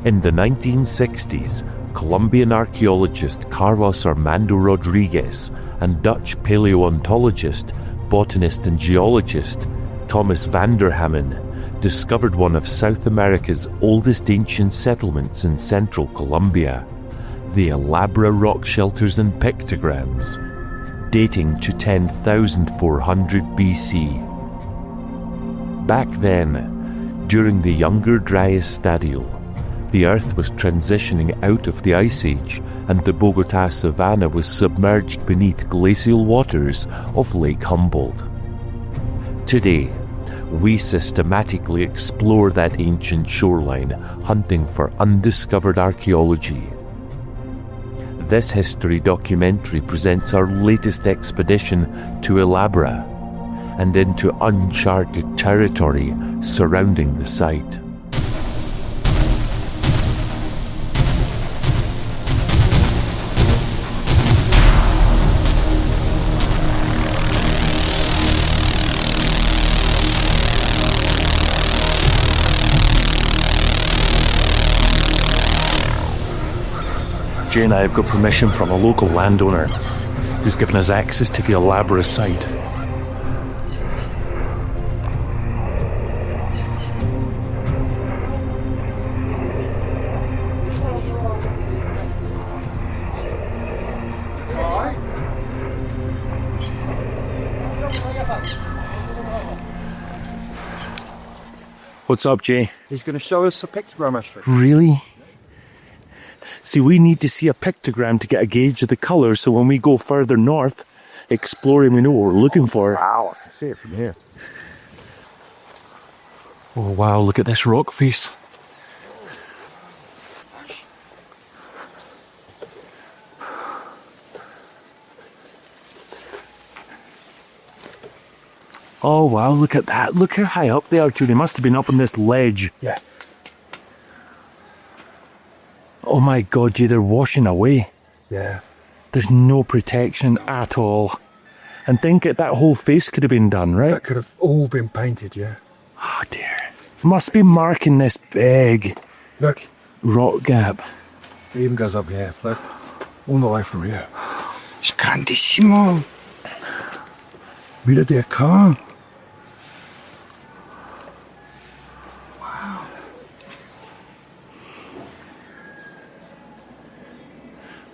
In the 1960s, Colombian archaeologist Carlos Armando Rodriguez and Dutch paleontologist, botanist and geologist Thomas van der Hammen discovered one of South America's oldest ancient settlements in central Colombia, the Abra rock shelters and pictograms, dating to 10,400 BC. Back then, during the younger Dryas stadial, the Earth was transitioning out of the Ice Age and the Bogotá savanna was submerged beneath glacial waters of Lake Humboldt. Today, we systematically explore that ancient shoreline, hunting for undiscovered archaeology. This history documentary presents our latest expedition to Abra and into uncharted territory surrounding the site. Jay and I have got permission from a local landowner who's given us access to the Abra site. What's up, Jay? He's going to show us a pictogram history. Really? See, we need to see a pictogram to get a gauge of the colour, so when we go further north, exploring, we know what we're looking for. Wow, I can see it from here. Oh wow, look at this rock face. Oh wow, look at that. Look how high up they are too. They must have been up on this ledge. Yeah. Oh my god, Jay, they're washing away. Yeah. There's no protection at all. And think that whole face could have been done, right? That could have all been painted, yeah. Oh dear. Must be marking this big Look. rock gap. It even goes up here, look. All the way from here. It's grandissimo. Mira de acá.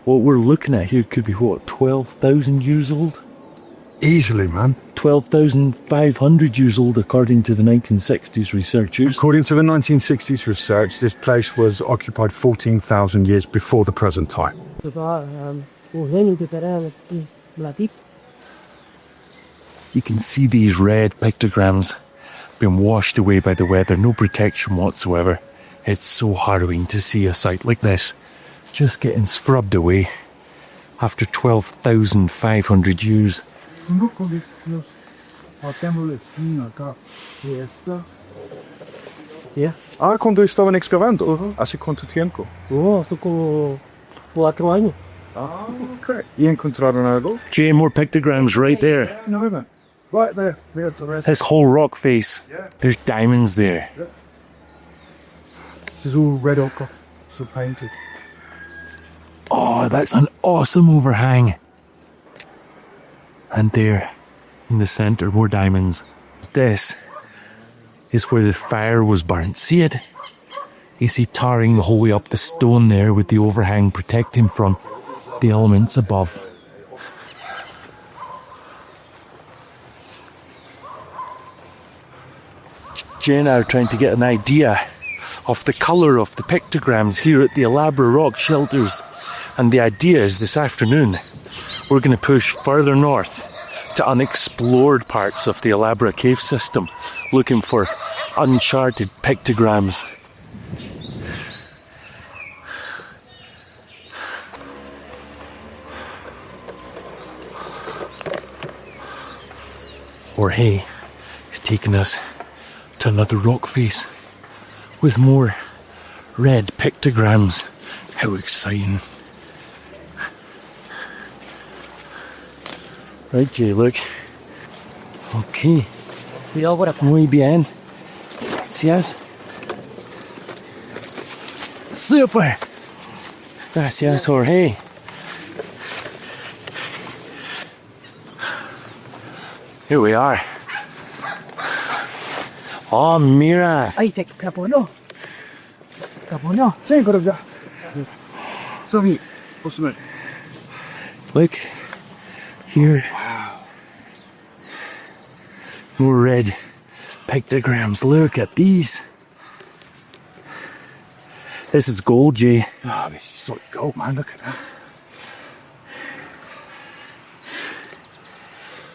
What we're looking at here could be, what, 12,000 years old? Easily, man. 12,500 years old, according to the 1960s researchers. According to the 1960s research, this place was occupied 14,000 years before the present time. You can see these red pictograms being washed away by the weather, no protection whatsoever. It's so harrowing to see a site like this just getting scrubbed away after 12,500 years. Yeah. Ah, quando eu estava excavando, hace quanto tempo? Hace como 4 años. Ah, okay. E encontraram algo? Jay, more pictograms right there. No, right there. This whole rock face. Yeah. There's diamonds there. This is all red ochre, so painted. Oh, that's an awesome overhang. And there, in the centre, more diamonds. This is where the fire was burnt. See it? You see tarring the whole way up the stone there with the overhang protecting from the elements above. Jay and I are trying to get an idea of the colour of the pictograms here at the Abra rock shelters. And the idea is this afternoon we're going to push further north to unexplored parts of the Abra cave system, looking for uncharted pictograms. Jorge is taking us to another rock face with more red pictograms. How exciting. Right, Jay, look. Okay. Muy bien. Gracias. Super! Gracias, Jorge. Here we are. Oh, mira. Ahí se caponó. Caponó. Sí, Colombia. So me. Look. Here. Wow. More red pictograms. Look at these. This is gold, Jay. Oh, this is solid gold, man. Look at that.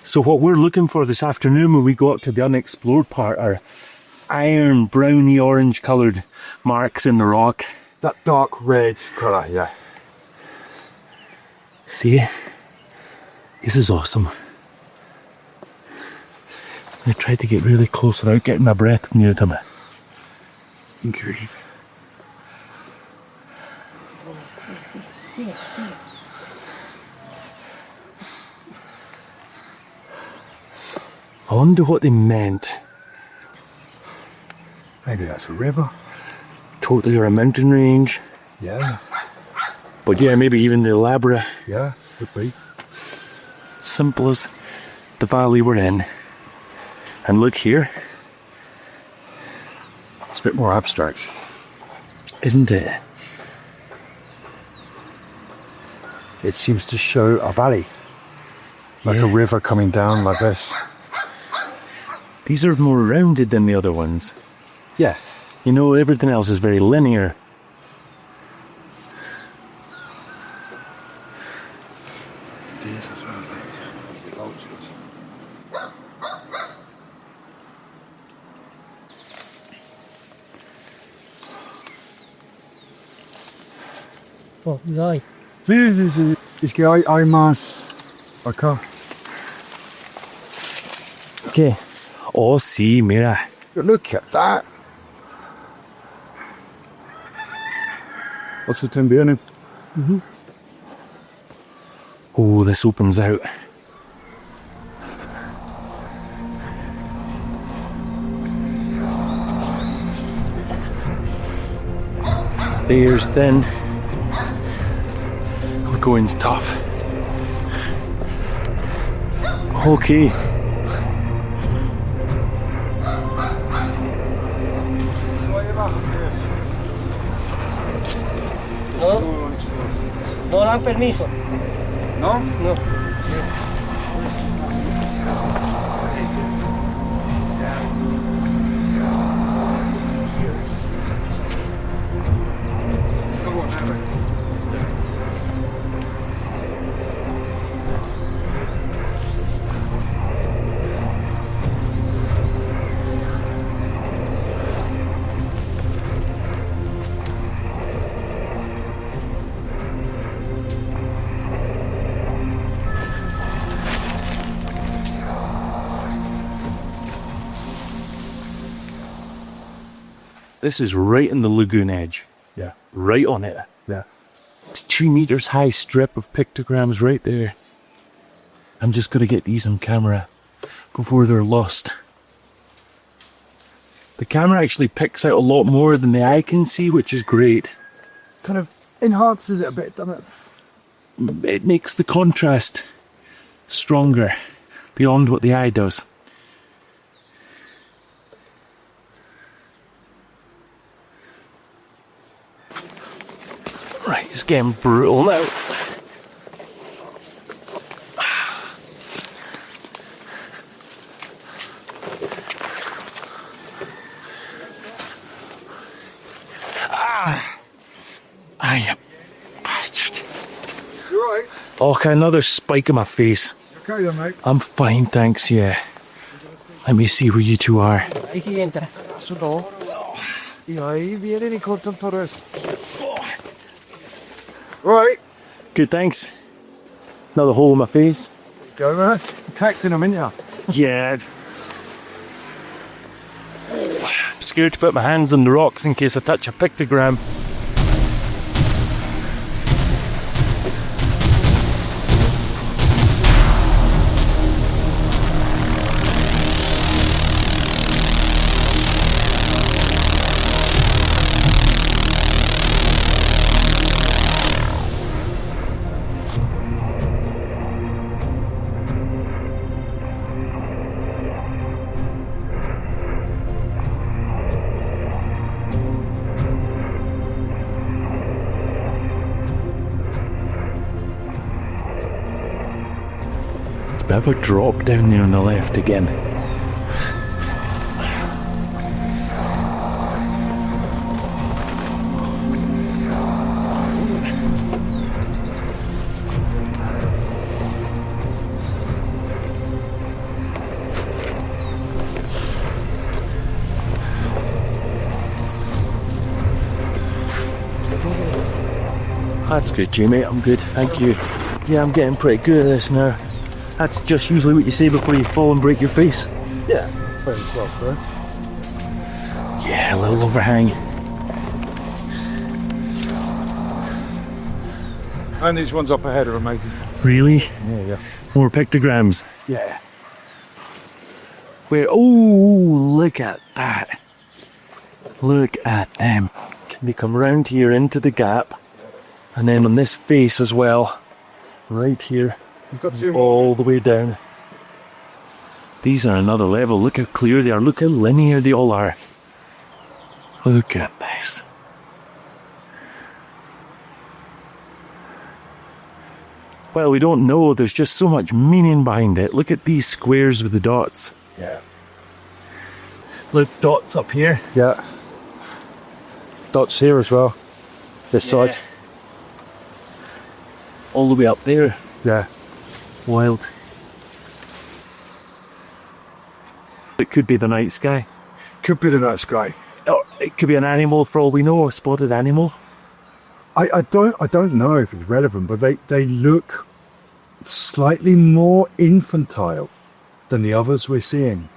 So what we're looking for this afternoon when we go up to the unexplored part are iron, browny, orange coloured marks in the rock. That dark red colour, yeah. See? This is awesome. I tried to get really close without getting my breath near them. Incredible. I wonder what they meant. Maybe that's a river. Totally, or a mountain range. Yeah. But yeah, maybe even the Abra. Yeah, could be. Simple as the valley we're in. And look here. It's a bit more abstract. Isn't it? It seems to show a valley. Like a river coming down like this. These are more rounded than the other ones. Yeah. You know, everything else is very linear. These as well. Oh, Zai. This is que hay más acá. ¿Qué? Oh, sí, mira. Look at that. What's the también? Oh, this opens out. The air's thin. We're going's tough. Okay. No dan permiso. No? No. This is right in the lagoon edge. Yeah. Right on it. Yeah. It's 2 meters high strip of pictograms right there. I'm just gonna get these on camera before they're lost. The camera actually picks out a lot more than the eye can see, which is great. Kind of enhances it a bit, doesn't it? It makes the contrast stronger beyond what the eye does. Right, it's getting brutal now. Ah, you bastard. You alright? Oh, okay, another spike in my face. Okay then, mate. I'm fine, thanks, yeah. Let me see where you two are. Ahí sí entra. Eso no. Y ahí vienen y cortan todo eso. Right. Good, thanks. Another hole in my face. Go, man. Protecting them, ain't ya? Yeah. I'm scared to put my hands on the rocks in case I touch a pictogram. have a drop down there on the left again. That's good, Jamie. I'm good, thank you. Yeah, I'm getting pretty good at this now. That's just usually what you say before you fall and break your face. Yeah, very close, right? Yeah, a little overhang. And these ones up ahead are amazing. Really? Yeah. More pictograms. Yeah. Where? Oh, look at that. Look at them. They come round here into the gap, and then on this face as well, right here, You've got two all the way down. These are another level. Look how clear they are. Look how linear they all are. Look at this. Well, we don't know. There's just so much meaning behind it. Look at these squares with the dots. Yeah. Look, dots up here. Yeah. Dots here as well. This side. All the way up there. Yeah. Wild. It could be the night sky. Could be the night sky. Or it could be an animal for all we know, a spotted animal. I don't know if it's relevant, but they look slightly more infantile than the others we're seeing.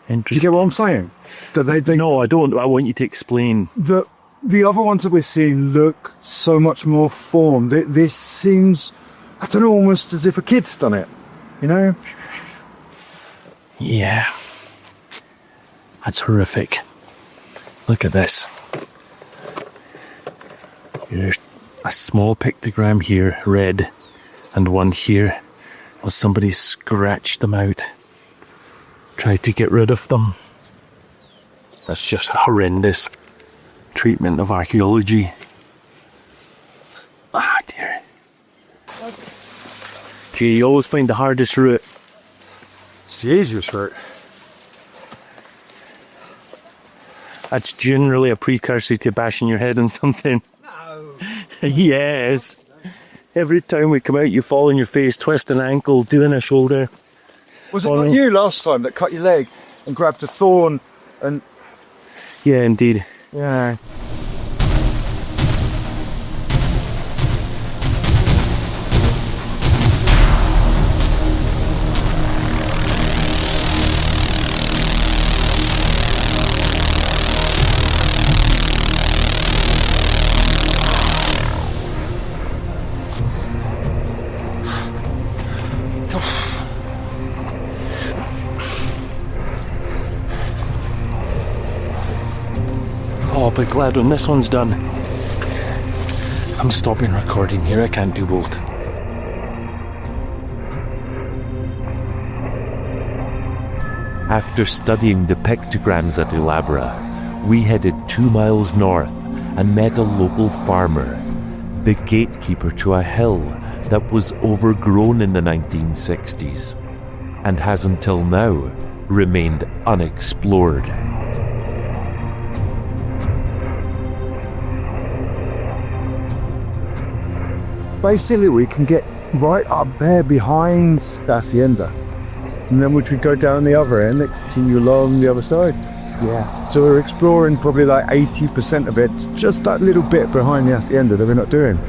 Do Interesting. you get what I'm saying? That they No, I don't. I want you to explain. the other ones that we're seeing look so much more formed. This seems, I don't know, almost as if a kid's done it. You know? Yeah. That's horrific. Look at this. Here's a small pictogram here, red, and one here. Well, somebody scratched them out. Tried to get rid of them. That's just horrendous treatment of archaeology. Ah, dear. Gee, you always find the hardest route. It's the easiest route. That's generally a precursor to bashing your head on something. No. Yes. Every time we come out, you fall on your face, twist an ankle, doing a shoulder. Was it not you last time that cut your leg and grabbed a thorn and... Yeah, indeed. Yeah. Oh, but glad when this one's done. I'm stopping recording here, I can't do both. After studying the pictograms at Abra, we headed 2 miles north and met a local farmer, the gatekeeper to a hill that was overgrown in the 1960s and has until now remained unexplored. Basically, we can get right up there behind the hacienda, and then we could go down the other end, continue along the other side. Yes. So we're exploring probably like 80% of it, just that little bit behind the hacienda that we're not doing.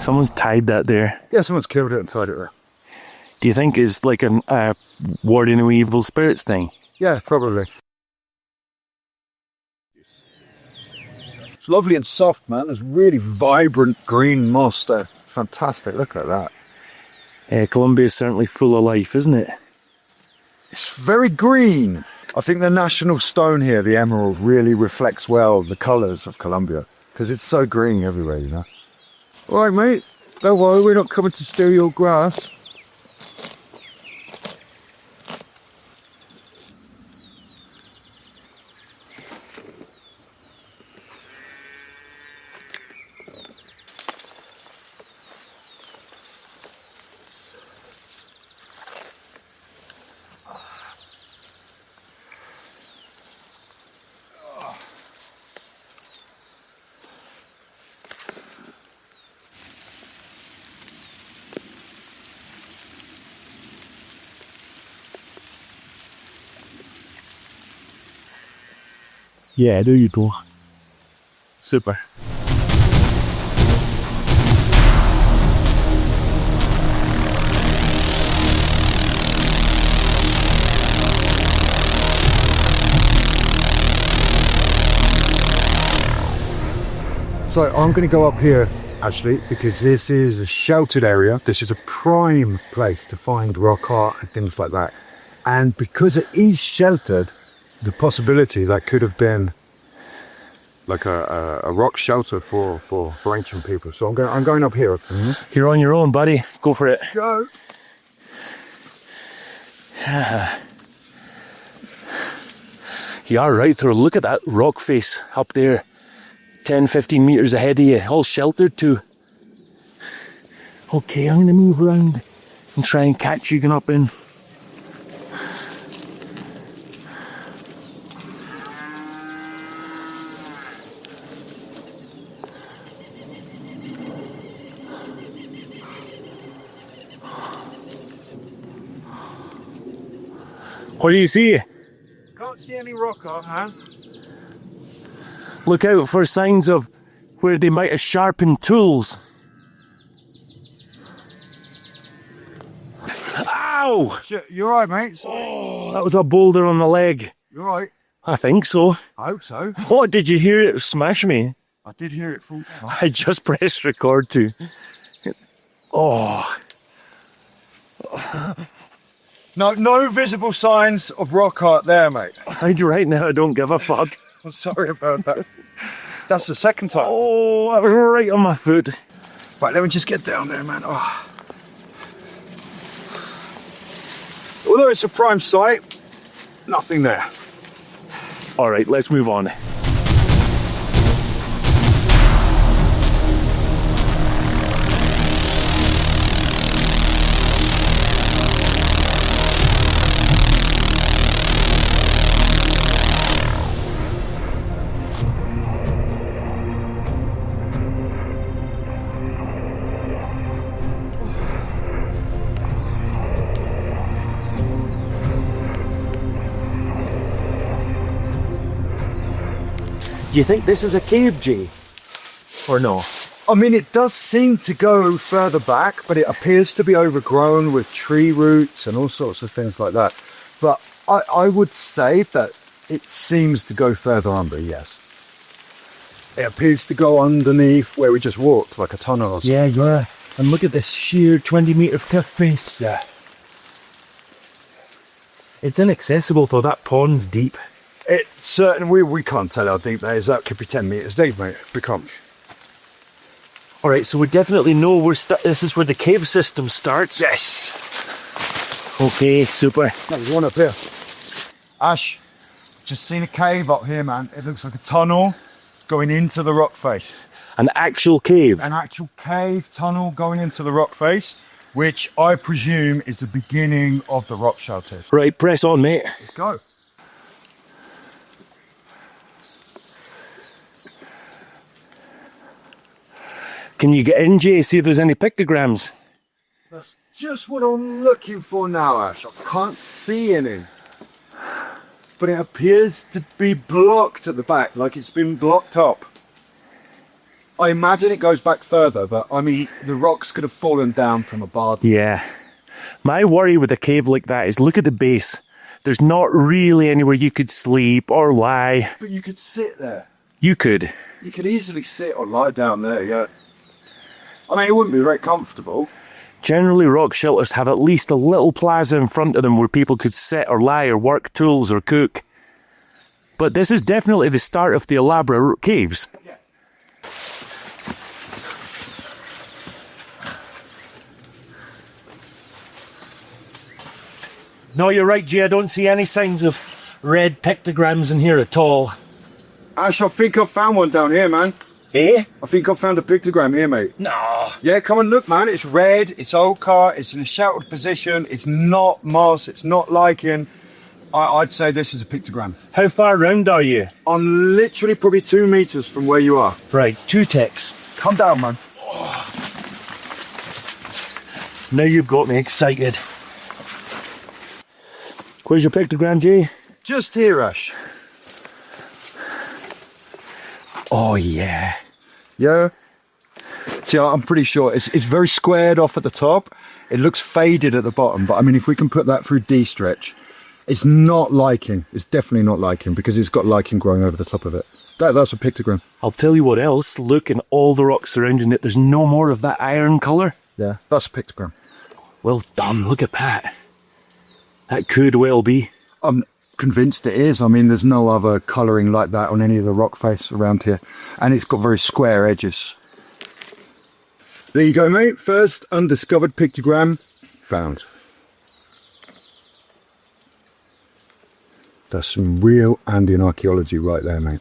Someone's tied that there. Yeah, someone's killed it and tied it there. Do you think it's like a warding away evil spirits thing? Yeah, probably. It's lovely and soft, man. There's really vibrant green moss there. Fantastic. Look at that. Colombia is certainly full of life, isn't it? It's very green. I think the national stone here, the emerald, really reflects well the colours of Colombia because it's so green everywhere, you know. All right, mate. Don't worry, we're not coming to steal your grass. Yeah, there you go. Super. So I'm going to go up here actually because this is a sheltered area. This is a prime place to find rock art and things like that. And because it is sheltered, the possibility that could have been like a rock shelter for ancient people. So I'm going up here. You're on your own, buddy. Go for it. Go. You are right there. Look at that rock face up there. 10, 15 meters ahead of you. All sheltered too. Okay, I'm going to move around and try and catch you going up in. What do you see? Can't see any rock art, huh? Look out for signs of where they might have sharpened tools. Ow! You're right, mate. Oh, that was a boulder on the leg. You're right. I think so. I hope so. What, did you hear it smash me? I did hear it fall. I just pressed record too. Oh. No visible signs of rock art there, mate. Right now I don't give a fuck. I'm sorry about that. That's the second time. Oh, that was right on my foot. Right, let me just get down there, man. Oh. Although it's a prime site, nothing there. All right, let's move on. Do you think this is a cave, Jay? Or no? I mean, it does seem to go further back, but it appears to be overgrown with tree roots and all sorts of things like that. But I would say that it seems to go further under, yes. It appears to go underneath where we just walked, like a tunnel or something. Yeah, yeah. And look at this sheer 20-metre cliff face. Yeah. It's inaccessible though, that pond's deep. It's certain we can't tell how deep that is. That could be 10 metres deep, mate. Become. All right, so we definitely know this is where the cave system starts. Yes. Okay, super. There's one up here. Ash, just seen a cave up here, man. It looks like a tunnel going into the rock face. An actual cave. An actual cave tunnel going into the rock face, which I presume is the beginning of the rock shelters. Right, press on, mate. Let's go. Can you get in, Jay? See if there's any pictograms. That's just what I'm looking for now, Ash. I can't see any. But it appears to be blocked at the back, like it's been blocked up. I imagine it goes back further, but I mean, the rocks could have fallen down from above. Yeah. My worry with a cave like that is look at the base. There's not really anywhere you could sleep or lie. But you could sit there. You could. You could easily sit or lie down there, yeah. I mean, it wouldn't be very comfortable. Generally, rock shelters have at least a little plaza in front of them where people could sit or lie or work tools or cook. But this is definitely the start of the Abra caves. No, you're right, Jay. I don't see any signs of red pictograms in here at all. Ash, I think I've found one down here, man. Eh? I think I've found a pictogram here, mate. No. Yeah, come and look, man. It's red, it's ochre, it's in a sheltered position, it's not moss, it's not lichen. I'd say this is a pictogram. How far round are you? I'm literally probably 2 meters from where you are. Right, 2 ticks. Come down, man. Now you've got me excited. Where's your pictogram, Jay? Just here, Ash. Oh, yeah. Yeah. See, I'm pretty sure it's very squared off at the top. It looks faded at the bottom, but I mean, if we can put that through D-stretch, it's not lichen. It's definitely not lichen because it's got lichen growing over the top of it. That's a pictogram. I'll tell you what else. Look in all the rocks surrounding it. There's no more of that iron colour. Yeah, that's a pictogram. Well done. Look at that. That could well be. I'm convinced it is. I mean, there's no other colouring like that on any of the rock face around here. And it's got very square edges. There you go, mate. First undiscovered pictogram found. That's some real Andean archaeology right there, mate.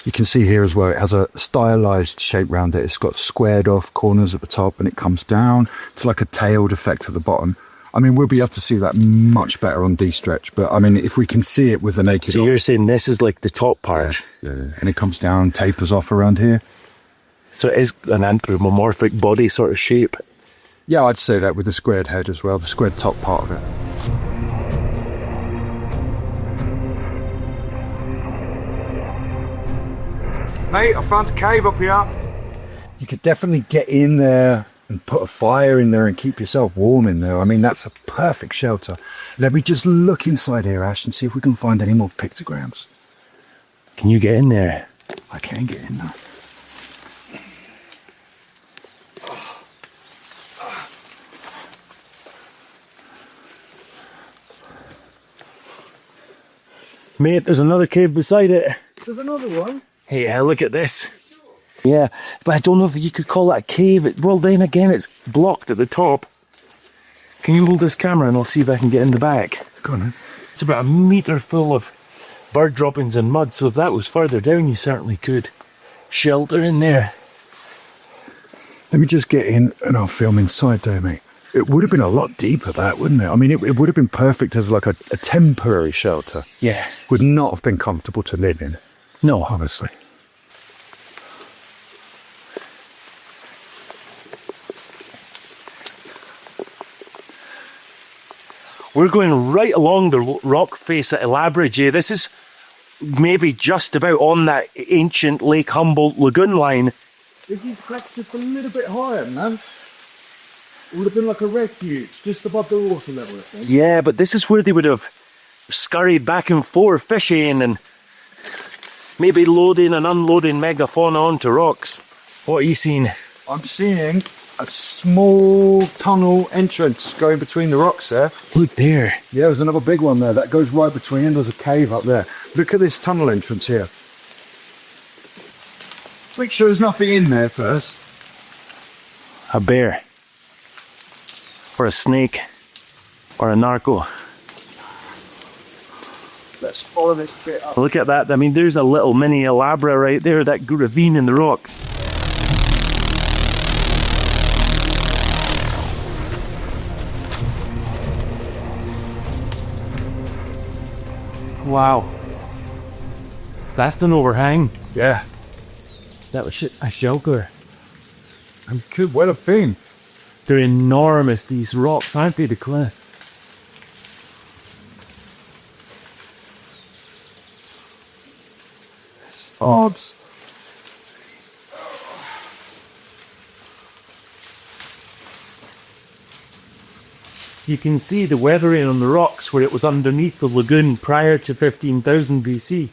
You can see here as well, it has a stylized shape round it. It's got squared off corners at the top and it comes down to like a tailed effect at the bottom. I mean, we'll be able to see that much better on D-stretch, but I mean, if we can see it with the naked eye. So you're saying this is like the top part? Yeah. And it comes down, tapers off around here. So it is an anthropomorphic body sort of shape? Yeah, I'd say that with the squared head as well, the squared top part of it. Mate, I found a cave up here. You could definitely get in there and put a fire in there and keep yourself warm in there. I mean, that's a perfect shelter. Let me just look inside here, Ash, and see if we can find any more pictograms. Can you get in there? I can get in there. Mate, there's another cave beside it. There's another one. Hey, look at this. Yeah, but I don't know if you could call that a cave. Well, then again, it's blocked at the top. Can you hold this camera and I'll see if I can get in the back? Go on then. It's about a metre full of bird droppings and mud, so if that was further down, you certainly could shelter in there. Let me just get in and I'll film inside there, mate. It would have been a lot deeper, that, wouldn't it? I mean, it would have been perfect as like a temporary shelter. Yeah. Would not have been comfortable to live in. No. Honestly. We're going right along the rock face at Abra, Jay. This is maybe just about on that ancient Lake Humboldt lagoon line. If he's cracked up a little bit higher, man, it would have been like a refuge just above the water level. Yeah, but this is where they would have scurried back and forth fishing and maybe loading and unloading megafauna onto rocks. What are you seeing? I'm seeing a small tunnel entrance going between the rocks there. Look there. Yeah, there's another big one there that goes right between, and there's a cave up there. Look at this tunnel entrance here. Make sure there's nothing in there first. A bear. Or a snake. Or a narco. Let's follow this bit up. Look at that. I mean, there's a little mini Abra right there, that ravine in the rocks. Wow. That's an overhang. Yeah. That was a shelter. And could well have been. They're enormous, these rocks, aren't they, the cliffs? Odds. You can see the weathering on the rocks where it was underneath the lagoon prior to 15,000 BC.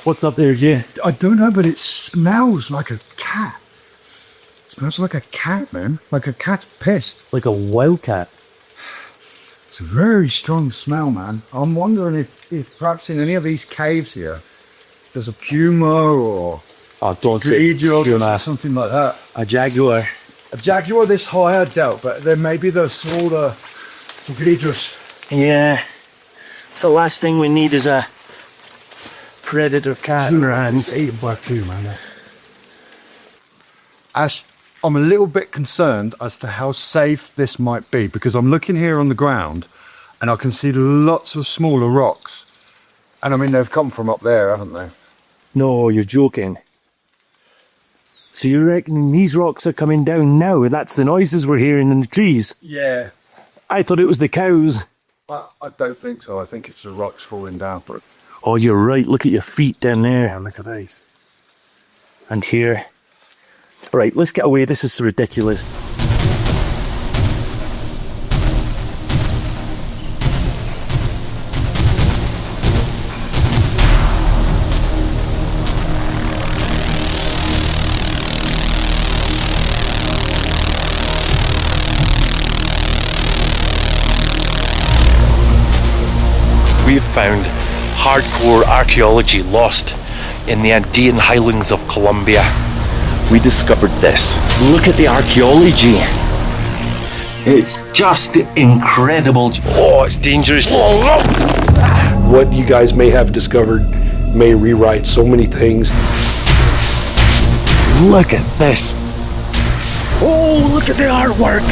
What's up there, Jay? I don't know, but it smells like a cat. It smells like a cat, man. Like a cat's pissed. Like a wildcat. It's a very strong smell, man. I'm wondering if perhaps in any of these caves here, there's a puma or Oh, don't say Dreadnought or something like that. a jaguar. A jaguar this high, I doubt, but there may be the smaller Dreadnoughts. Yeah. So the last thing we need is a predator cat in our hands. Eaten by a puma, man. Ash, I'm a little bit concerned as to how safe this might be, because I'm looking here on the ground and I can see lots of smaller rocks. And I mean, they've come from up there, haven't they? No, you're joking. So you reckon these rocks are coming down now? That's the noises we're hearing in the trees? Yeah. I thought it was the cows. I don't think so. I think it's the rocks falling down. Oh, you're right. Look at your feet down there. Yeah, look at these. And here. Right, let's get away. This is ridiculous. We've found hardcore archaeology lost in the Andean highlands of Colombia. We discovered this. Look at the archaeology. It's just incredible. Oh, it's dangerous. What you guys may have discovered may rewrite so many things. Look at this. Oh, look at the artwork.